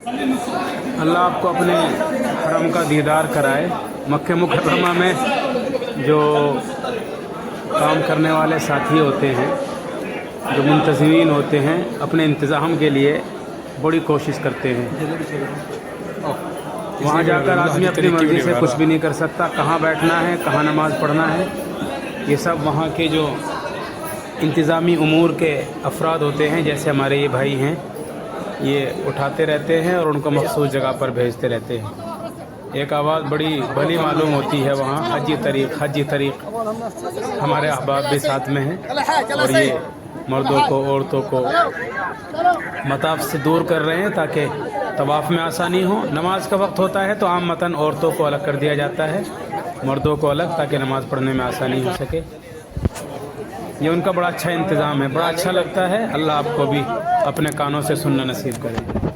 अल्लाह आपको अपने हरम का दीदार कराए। मक्के मुकर्रमा में जो काम करने वाले साथी होते हैं, जो मुंतज़मीन होते हैं, अपने इंतज़ाम के लिए बड़ी कोशिश करते हैं। वहाँ जाकर आदमी अपनी मर्ज़ी से कुछ भी नहीं कर सकता, कहाँ बैठना है, कहाँ नमाज़ पढ़ना है, ये सब वहाँ के जो इंतज़ामी उमूर के अफराद होते हैं, जैसे हमारे ये भाई हैं, ये उठाते रहते हैं और उनको मखसूस जगह पर भेजते रहते हैं। एक आवाज़ बड़ी भली मालूम होती है वहाँ, हजी तरीक़ हमारे अहबाब भी साथ में हैं और ये मर्दों को, औरतों को मताफ से दूर कर रहे हैं ताकि तवाफ़ में आसानी हो। नमाज का वक्त होता है तो आमतन औरतों को अलग कर दिया जाता है, मर्दों को अलग, ताकि नमाज़ पढ़ने में आसानी हो सके। ये उनका बड़ा अच्छा इंतज़ाम है, बड़ा अच्छा लगता है। अल्लाह आपको भी अपने कानों से सुनना नसीब करे।